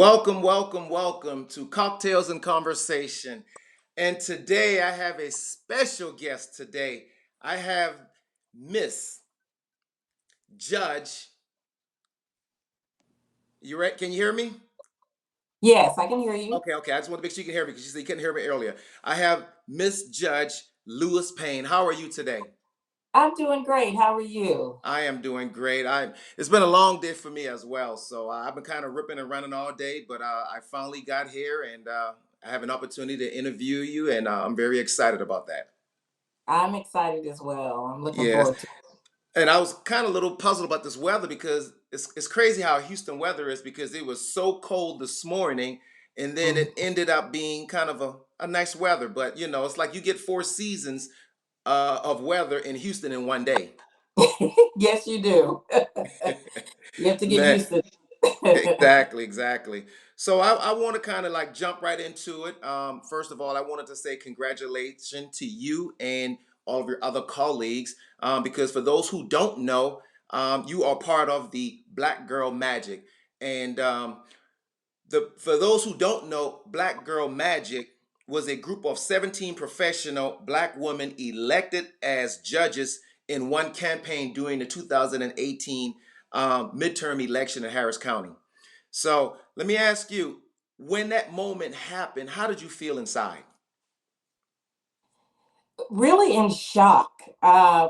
Welcome, welcome, welcome to Cocktails and Conversation. And today I have a special guest today. I have Miss Judge. You right? Can you hear me? Yes, I can hear you. Okay. I just want to make sure you can hear me because you said you couldn't hear me earlier. I have Miss Judge Lewis-Payne. How are you today? I'm doing great. How are you? I am doing great. It's been a long day for me as well. So I've been kind of ripping and running all day, but I finally got here and I have an opportunity to interview you, and I'm very excited about that. I'm excited as well. I'm looking Yes, forward to and I was kind of a little puzzled about this weather because it's crazy how Houston weather is because it was so cold this morning, and then Mhm. it ended up being kind of a nice weather. But it's like you get four seasons of weather in Houston in one day. Yes, you do. You have to get Man, used to it. exactly. So I want to kind of like jump right into it. First of all, I wanted to say congratulations to you and all of your other colleagues, because for those who don't know, you are part of the Black Girl Magic. And for those who don't know, Black Girl Magic was a group of 17 professional Black women elected as judges in one campaign during the 2018 midterm election in Harris County. So let me ask you, when that moment happened, how did you feel inside? Really in shock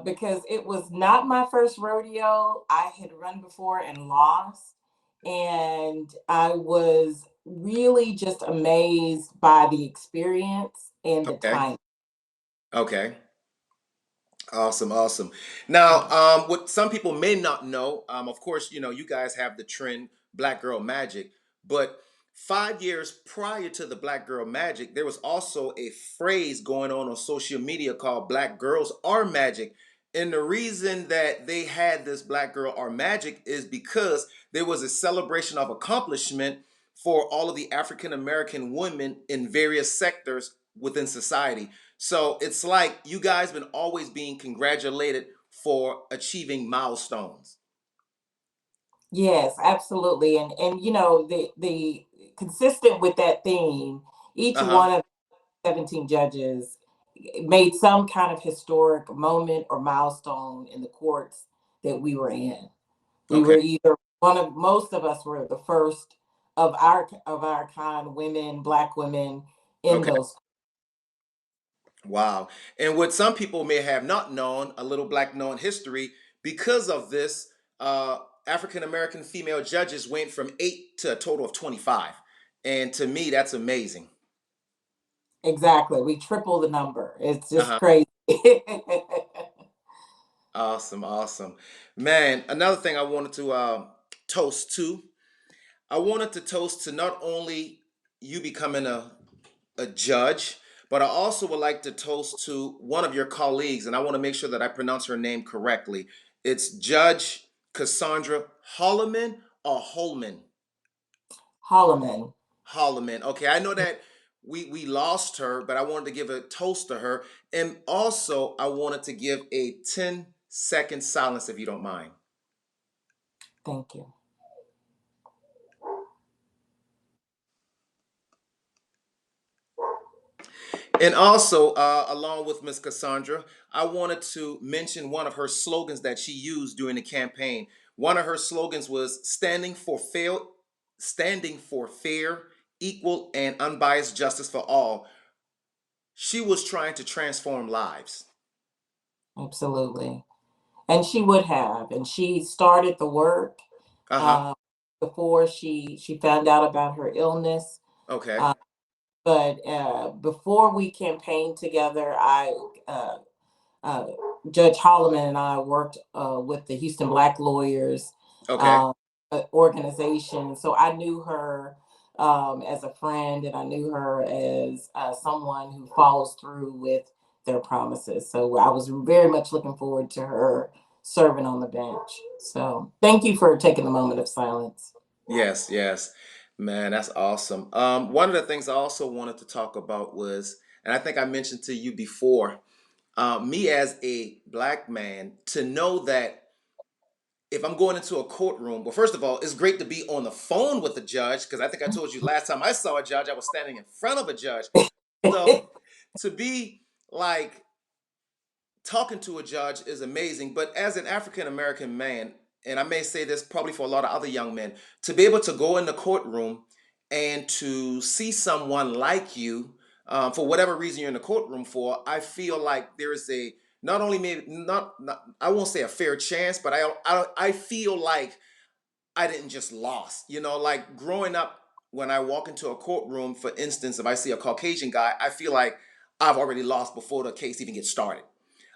because it was not my first rodeo. I had run before and lost, and I was really just amazed by the experience and the Okay. time. Okay. Awesome. Now, what some people may not know, of course, you guys have the trend Black Girl Magic, but 5 years prior to the Black Girl Magic, there was also a phrase going on social media called Black Girls Are Magic. And the reason that they had this Black Girl Are Magic is because there was a celebration of accomplishment for all of the African American women in various sectors within society. So it's like you guys been always being congratulated for achieving milestones. Yes, absolutely. And the consistent with that theme, each Uh-huh. one of 17 judges made some kind of historic moment or milestone in the courts that we were in. We Okay. were either one of most of us were the first of our kind, women, black women in Okay. those. Wow. And what some people may have not known, a little black known history, because of this, African American female judges went from 8 to a total of 25. And to me, that's amazing. Exactly. We triple the number. It's just Uh-huh. crazy. Awesome. Man, another thing I wanted to toast to, I wanted to toast to not only you becoming a judge, but I also would like to toast to one of your colleagues, and I want to make sure that I pronounce her name correctly. It's Judge Cassandra Holloman or Holman? Holloman. Holloman. Okay, I know that we lost her, but I wanted to give a toast to her. And also, I wanted to give a 10-second silence if you don't mind. Thank you. And also, along with Miss Cassandra, I wanted to mention one of her slogans that she used during the campaign. One of her slogans was standing for fair, equal, and unbiased justice for all. She was trying to transform lives. Absolutely. And she would have. And she started the work Uh-huh. uh, before she found out about her illness. Okay. Uh, but before we campaigned together, uh, uh, Judge Holloman and I worked with the Houston Black Lawyers Okay. uh, organization. So I knew her as a friend, and I knew her as someone who follows through with their promises. So I was very much looking forward to her serving on the bench. So thank you for taking the moment of silence. Yes. Man, that's awesome. One of the things I also wanted to talk about was, and I think I mentioned to you before, me as a black man, to know that if I'm going into a courtroom, well, first of all, it's great to be on the phone with the judge because I think I told you last time I saw a judge, I was standing in front of a judge. So to be like talking to a judge is amazing. But as an African American man, and I may say this probably for a lot of other young men, to be able to go in the courtroom and to see someone like you, for whatever reason you're in the courtroom for, I feel like there is a not only maybe not I won't say a fair chance, but I feel like I didn't just lost. You know, like growing up, when I walk into a courtroom, for instance, if I see a Caucasian guy, I feel like I've already lost before the case even gets started.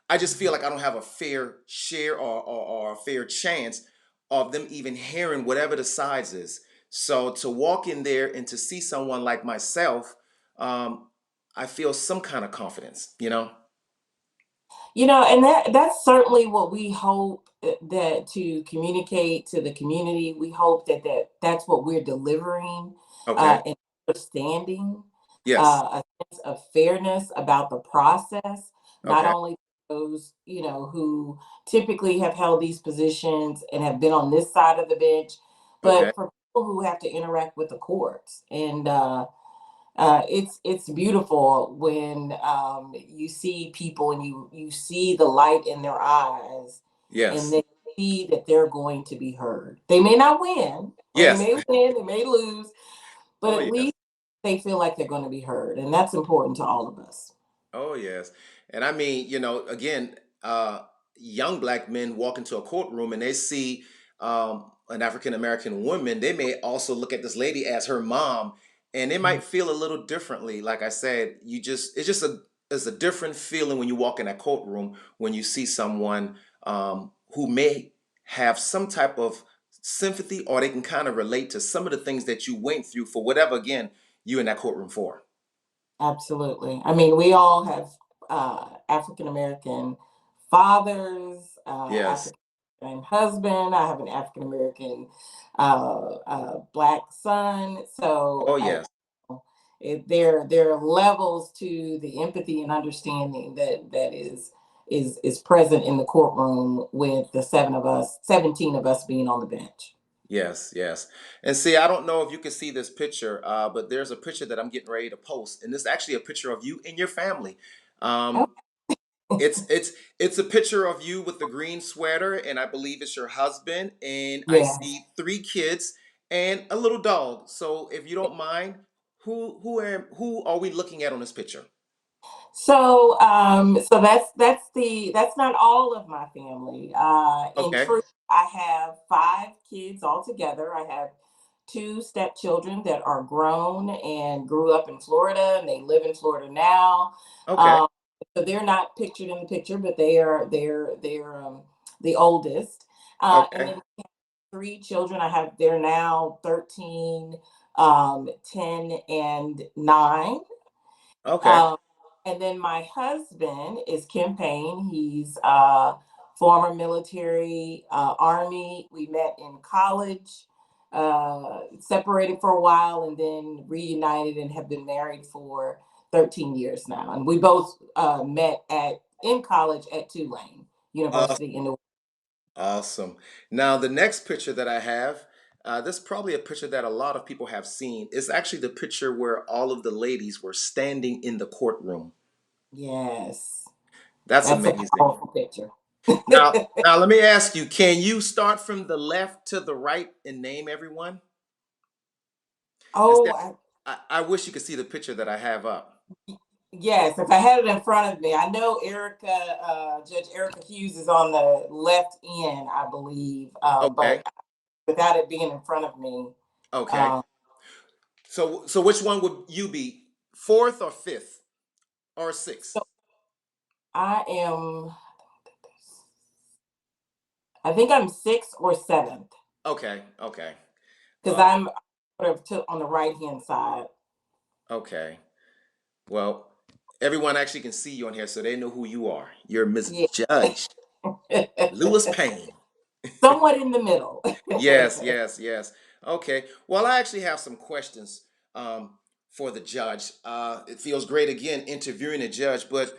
I just feel like I don't have a fair share or a fair chance of them even hearing whatever the sides is. So to walk in there and to see someone like myself, um, I feel some kind of confidence, you know? And that's certainly what we hope, that to communicate to the community. We hope that's what we're delivering, Okay. and understanding, Yes. a sense of fairness about the process, not Okay. only those, who typically have held these positions and have been on this side of the bench, Okay. but for people who have to interact with the courts. And it's beautiful when, you see people and you see the light in their eyes, and Yes. they see that they're going to be heard. They may not win, or they Yes. may win, they may lose, but Oh, at yes. least they feel like they're going to be heard, and that's important to all of us. Oh yes. And I mean, again, young black men walk into a courtroom and they see an African American woman, they may also look at this lady as her mom, and they Mhm. might feel a little differently. Like I said, it's a different feeling when you walk in that courtroom when you see someone who may have some type of sympathy, or they can kind of relate to some of the things that you went through for whatever again you in that courtroom for. Absolutely. I mean, we all have African American fathers, Yes. African American husband. I have an African American black son. So Oh yes. there are levels to the empathy and understanding that is present in the courtroom with the 17 of us being on the bench. Yes, yes. And see, I don't know if you can see this picture, but there's a picture that I'm getting ready to post, and this is actually a picture of you and your family. Oh, Um, it's a picture of you with the green sweater, and I believe it's your husband, and I yes. see three kids and a little dog. So, if you don't mind, who are we looking at on this picture? So that's not all of my family. In Okay, truth, I have 5 kids altogether. I have 2 stepchildren that are grown and grew up in Florida, and they live in Florida now. okay, Um, so they're not pictured in the picture, but they're the oldest. And okay, then 3 children. They're now 13, 10, and 9. okay, Um, and then my husband is Kim Payne. He's former military, Army. We met in college, separated for a while, and then reunited and have been married for 13 years now. And we both met at in college at Tulane University in the. awesome. Now, the next picture that I have, this is probably a picture that a lot of people have seen. It's actually the picture where all of the ladies were standing in the courtroom. Yes, That's that's a amazing. powerful picture. Now, let me ask you, can you start from the left to the right and name everyone? Oh, Instead, I wish you could see the picture that I have up. yes, if I had it in front of me, I know Judge Erica Hughes is on the left end, I believe, Okay, but without it being in front of me, okay. um, So which one would you be? Fourth or fifth or sixth? so I am, I think I'm sixth or seventh Okay, okay. because Well, I'm sort of on the right hand side. okay. Well, everyone actually can see you on here, so they know who you are. You're Miss Yeah, Judge Lewis-Payne. somewhat in the middle. Yes, yes, yes. Okay. Well, I actually have some questions for the judge. It feels great again interviewing a judge, but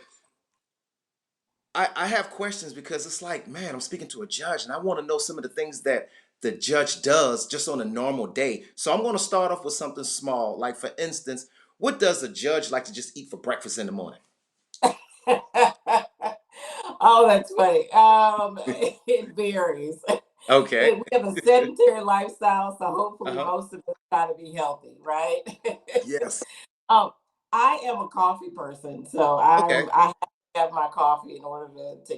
I have questions because it's like, man, I'm speaking to a judge and I want to know some of the things that the judge does just on a normal day. So I'm going to start off with something small. Like, for instance, what does a judge like to just eat for breakfast in the morning? Oh, that's funny. It varies. Okay. We have a sedentary lifestyle, so hopefully Uh-huh. most of us try to be healthy, right? Yes. um, I am a coffee person, so Okay. I have to have my coffee in order to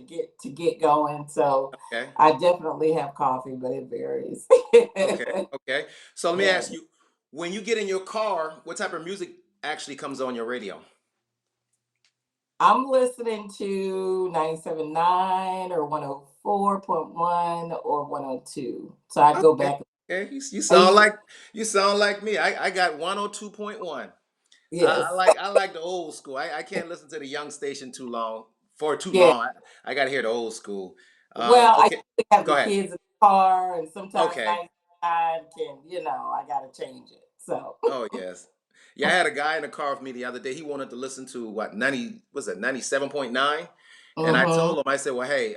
get going. So Okay. I definitely have coffee, but it varies. Okay. Okay. So let me Yeah. ask you, when you get in your car, what type of music actually comes on your radio? I'm listening to 97.9 or 104.1 or 102. So I go Okay. back. Okay. You I sound used to, like me. I got 102.1. I yes. like the old school. I can't listen to the young station too Yeah. long. I got to hear the old school. Well, I Okay, usually have go the ahead. kids in the car, and sometimes Okay. 99 can, I got to change it. So, Oh yes. Yeah, I had a guy in the car with me the other day. He wanted to listen to what 90 was it 97.9? And I mm-hmm. told him, I said, well, hey,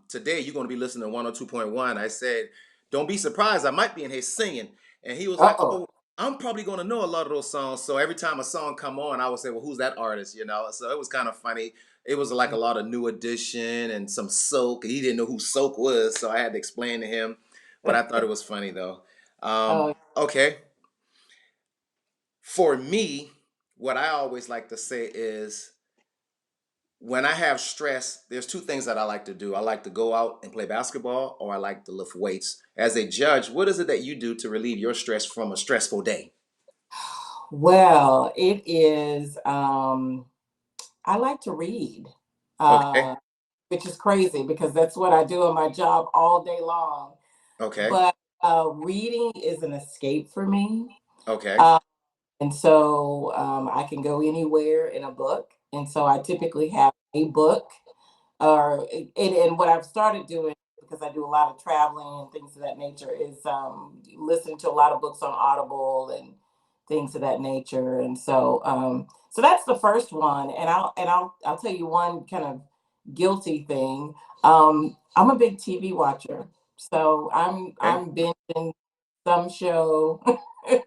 today you're going to be listening to 102.1. I said, don't be surprised. I might be in here singing. And he was like, Uh-oh. oh, I'm probably going to know a lot of those songs. So every time a song come on, I would say, well, who's that artist? So it was kind of funny. It was like a lot of New Edition and some Soak. And he didn't know who Soak was. So I had to explain to him. But I thought it was funny, though. Oh, Okay. For me, what I always like to say is when I have stress, there's two things that I like to do. I like to go out and play basketball, or I like to lift weights. As a judge, what is it that you do to relieve your stress from a stressful day? well, it is. I like to read, Okay. uh, which is crazy because that's what I do in my job all day long. Okay. But reading is an escape for me. Okay. Uh, and so I can go anywhere in a book. And so I typically have a book or and what I've started doing because I do a lot of traveling and things of that nature is listening to a lot of books on Audible and things of that nature. And so that's the first one. And I'll tell you one kind of guilty thing. I'm a big TV watcher, so Okay. I'm binging some show so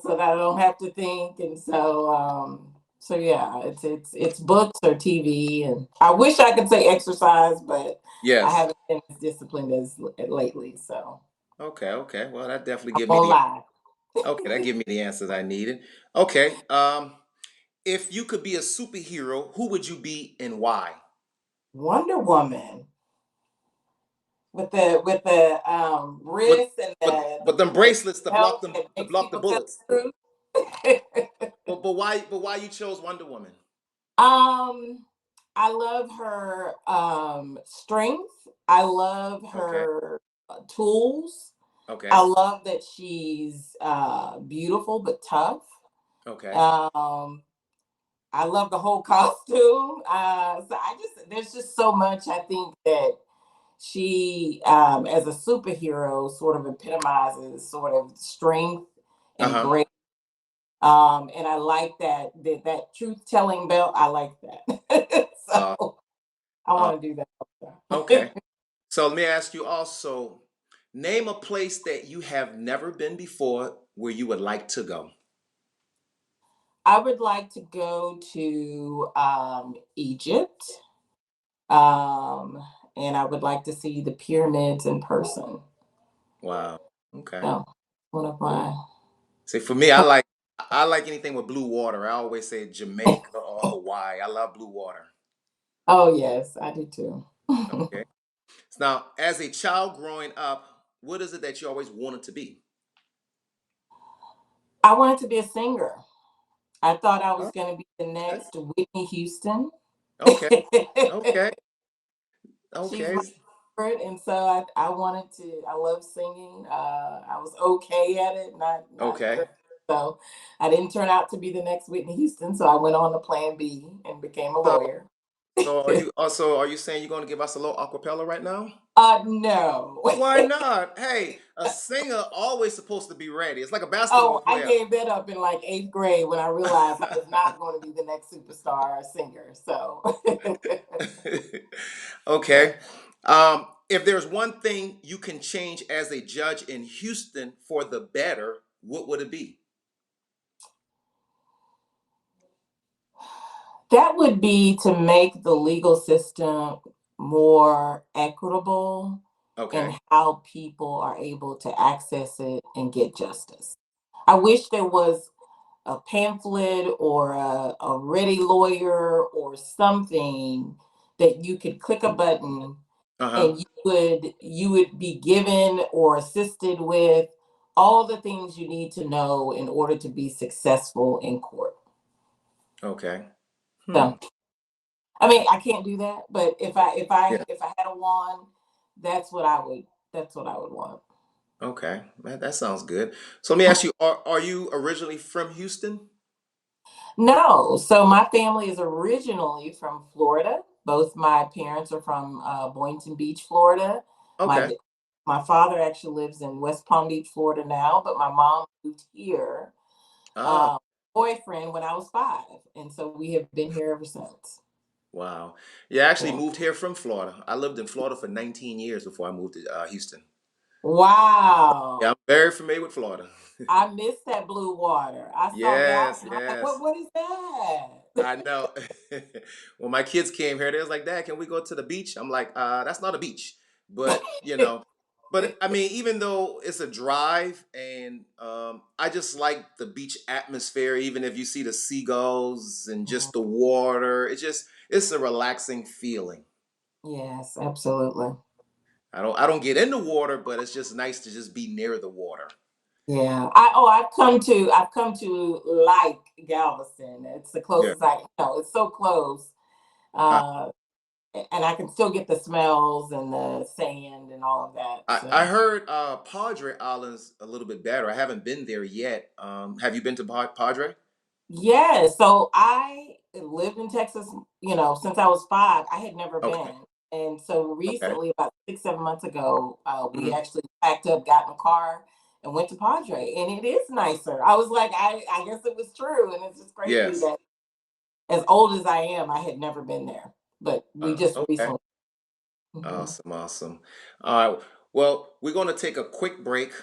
that I don't have to think. And so yeah, it's books or TV, and I wish I could say exercise, but I Yes. haven't been as disciplined as lately. So Okay. Okay. Well, that definitely I give me won't the lie. okay. That give me the answers I needed. Okay. If you could be a superhero, who would you be and why? Wonder Woman with the But wrist and but them the bracelets belt that to makes block the people feel bullets. the truth. But why you chose Wonder Woman? Um, I love her strength. I love Okay. her tools. I Okay. love that she's beautiful but tough. Okay. Um, I love the whole costume. So there's just so much I think that she, as a superhero, sort of epitomizes sort of strength and Uh-huh. grace. And I like that truth telling belt. I like that. Uh, So I uh, want to do that all the okay. time. So let me ask you also, name a place that you have never been before where you would like to go. I would like to go to Egypt, um, and I would like to see the pyramids in person. Wow. Okay. So one of my See, for me, I like anything with blue water. I always say Jamaica or Hawaii. I love blue water. oh yes, I do too. Okay. So now, as a child growing up, what is it that you always wanted to be? I wanted to be a singer. I thought I was Oh, going to be the okay. next Whitney Houston. Okay. Okay. She's Okay. my favorite, and so I wanted to. I love singing. I was okay at it, not Okay. great. So I didn't turn out to be the next Whitney Houston. So I went on to Plan B and became a So lawyer. So are you saying you're going to give us a little acapella right now? No. Why not? Hey, a singer always supposed to be ready. It's like a basketball Oh, I player. gave that up in like eighth grade when I realized I was not going to be the next superstar singer. So, Okay. If there's one thing you can change as a judge in Houston for the better, what would it be? that would be to make the legal system more equitable in Okay. how people are able to access it and get justice. I wish there was a pamphlet or a ready lawyer or something that you could click a button Uh-huh. and you would be given or assisted with all the things you need to know in order to be successful in court. Okay. Hmm. So I mean, I can't do that, but Yeah. if I had a wand, that's what I would that's what I would want. Okay. That sounds good. So let me ask you, are you originally from Houston? No, so my family is originally from Florida. Both my parents are from Boynton Beach, Florida. My Okay. d- my father actually lives in West Palm Beach, Florida now, but my mom moved here, Oh, uh, boyfriend when I was 5, and so we have been here ever since. wow. Yeah, I actually Yeah. moved here from Florida. I lived in Florida for 19 years before I moved to Houston. Yeah, Wow. I'm very familiar with Florida. I missed that blue water. I saw Yes, Galveston. I was like, yes. what is that? I know. When my kids came here, they was like, "Dad, can we go to the beach?" I'm like, that's not a beach." But but I mean, even though it's a drive, and I just like the beach atmosphere. Even if you see the seagulls and just the water, it's a relaxing feeling. Yes, absolutely. I don't get in the water, but it's just nice to just be near the water. Yeah. I've come to like Galveston. It's the Yeah. closest it's so close. Uh, Uh and I can still get the smells and the sand and all of that. I So heard Padre Island's a little bit better. I haven't been there yet. Have you been to Padre? yeah, so I lived in Texas, since I was 5. I had never Okay. been. And so Okay. recently, about 6, 7 months ago, we Hmm. actually packed up, got in a car, and went to Padre. And it is nicer. I was like, I guess it was true. And it's just crazy Yes. that as old as I am, I had never been there. But we just Okay. recently. Mhm. Awesome. Awesome. All right. Well, we're going to take a quick break,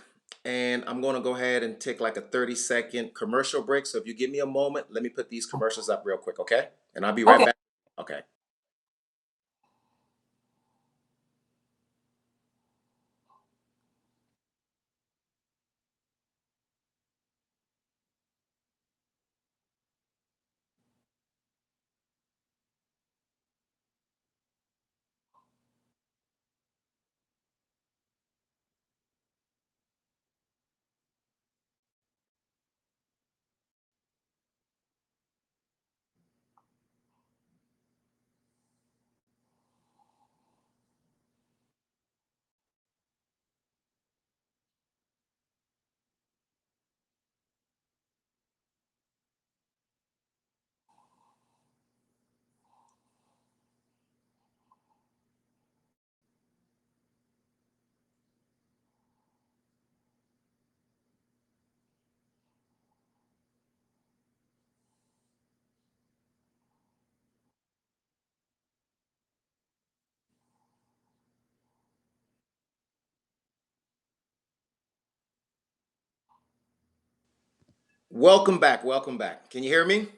and I'm going to go ahead and take like a 30-second commercial break. So if you give me a moment, let me put these commercials up real quick, okay? And I'll be right Okay. back. Okay. Welcome back. Welcome back. Can you hear me?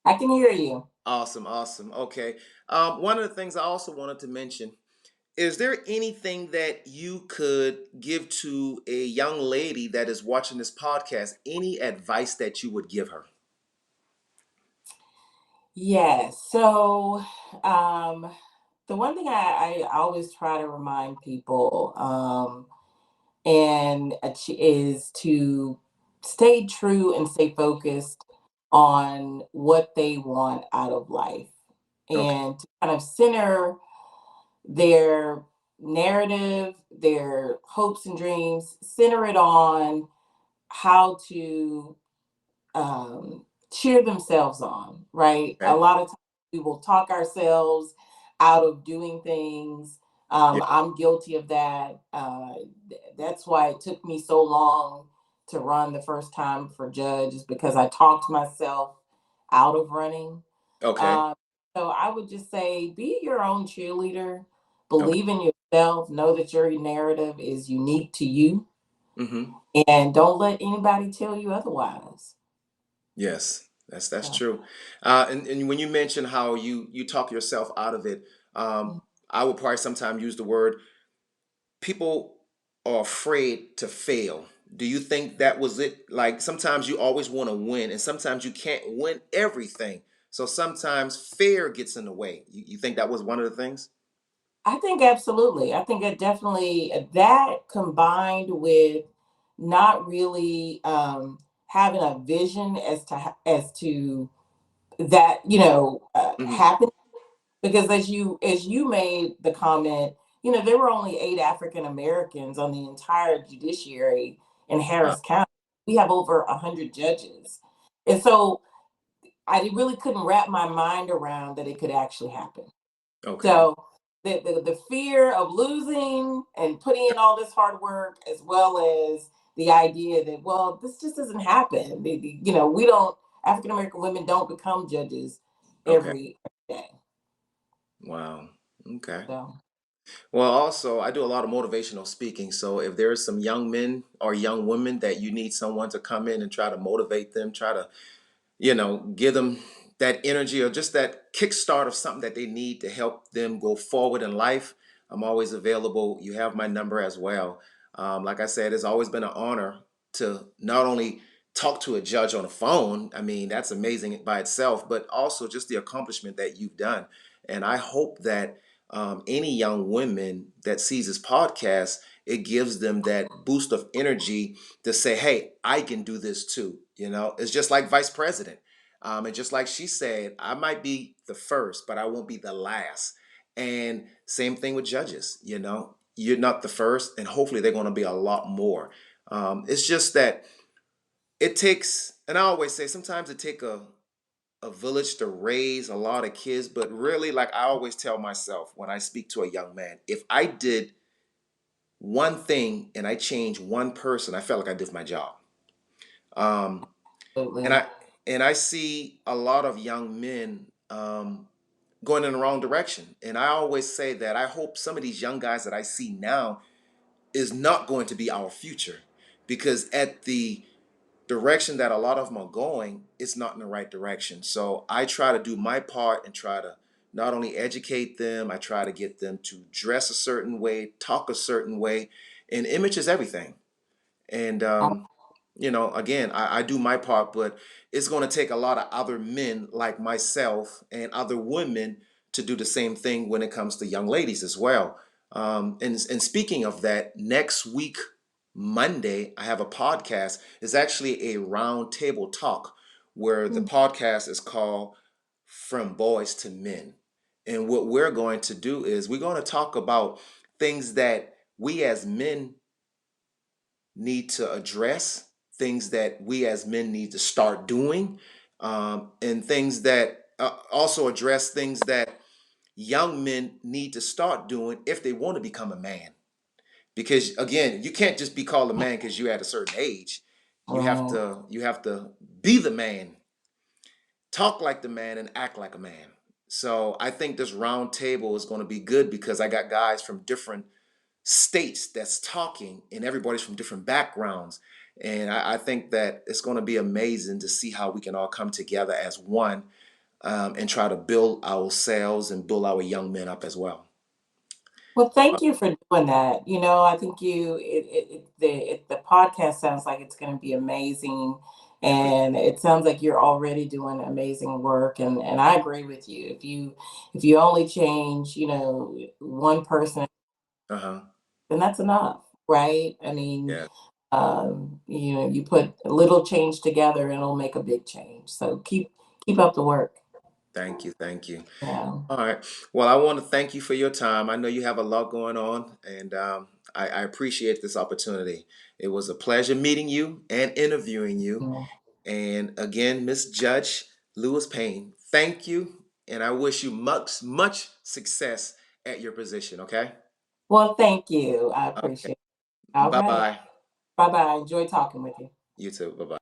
I can hear you. Awesome. Awesome. Okay. One of the things I also wanted to mention. Is there anything that you could give to a young lady that is watching this podcast? Any advice that you would give her? Yes. So, um, the one thing I always try to remind people, is to stay true and stay focused on what they want out of life, Okay. and to kind of center their narrative, their hopes and dreams, center it on how to cheer themselves on, right? A Okay. lot of times we will talk ourselves out of doing things. Yeah. I'm guilty of that. That's why it took me so long to run the first time for judge, is because I talked myself out of running. Okay. Um, so I would just say, be your own cheerleader, Okay. believe in yourself, know that your narrative is unique to you, Hmm. and don't let anybody tell you otherwise. Yes, that's So, true. And when you mention how you talk yourself out of it, mm, I would probably sometimes use the word people are afraid to fail. Do you think that was it? Like sometimes you always want to win, and sometimes you can't win everything. So sometimes fear gets in the way. You think that was one of the things? I think absolutely. I think it definitely, that combined with not really having a vision as to that, Hmm. happen. Because as you made the comment, there were only 8 African Americans on the entire judiciary in Wow. Harris County. We have over 100 judges, and so I really couldn't wrap my mind around that it could actually happen. Okay. So the fear of losing and putting in all this hard work, as well as the idea that, well, this just doesn't happen. We don't, African American women don't become judges Okay. every day. Wow. Okay. So Well, also, I do a lot of motivational speaking. So if there's some young men or young women that you need someone to come in and try to motivate them, try to give them that energy or just that kickstart of something that they need to help them go forward in life, I'm always available. You have my number as well. Like I said, it's always been an honor to not only talk to a judge on the phone. I mean, that's amazing by itself, but also just the accomplishment that you've done. And I hope that any young women that sees this podcast, it gives them that boost of energy to say, hey, I can do this too. It's just like vice president. And just like she said, I might be the first, but I won't be the last. And same thing with judges, you're not the first, and hopefully they're going to be a lot more. It's just that it takes, and I always say, sometimes it take a village to raise a lot of kids, but really, like I always tell myself when I speak to a young man, if I did one thing and I changed one person, I felt like I did my job. Um, and absolutely. I see a lot of young men going in the wrong direction. And I always say that I hope some of these young guys that I see now is not going to be our future, because at the direction that a lot of them are going, it's not in the right direction. So I try to do my part and try to not only educate them, I try to get them to dress a certain way, talk a certain way, and image is everything. And again, I do my part, but it's going to take a lot of other men like myself and other women to do the same thing when it comes to young ladies as well. And speaking of that, next week, Monday, I have a podcast. It's actually a round table talk where the Mm. podcast is called From Boys to Men. And what we're going to do is we're going to talk about things that we as men need to address, things that we as men need to start doing, and things that also address things that young men need to start doing if they want to become a man. Because again, you can't just be called a man because you're at a certain age. Right. You have to be the man, talk like the man, and act like a man. So I think this round table is going to be good because I got guys from different states that's talking, and everybody's from different backgrounds. And I think that it's going to be amazing to see how we can all come together as one, and try to build ourselves and build our young men up as well. Well, thank you for doing that. I think the podcast sounds like it's going to be amazing, and it sounds like you're already doing amazing work. And I agree with you. If you only change, one person, Uh huh. then that's enough, right? I mean, Yeah. you put a little change together, and it'll make a big change. So keep up the work. Thank you. Thank you. Yeah. All right. Well, I want to thank you for your time. I know you have a lot going on, and I appreciate this opportunity. It was a pleasure meeting you and interviewing you. Yeah. And again, Miss Judge Lewis-Payne, thank you and I wish you much success at your position. Okay. Well, thank you. I Okay. appreciate it. All Bye right. bye. Bye bye. Enjoy talking with you. You too. Bye bye.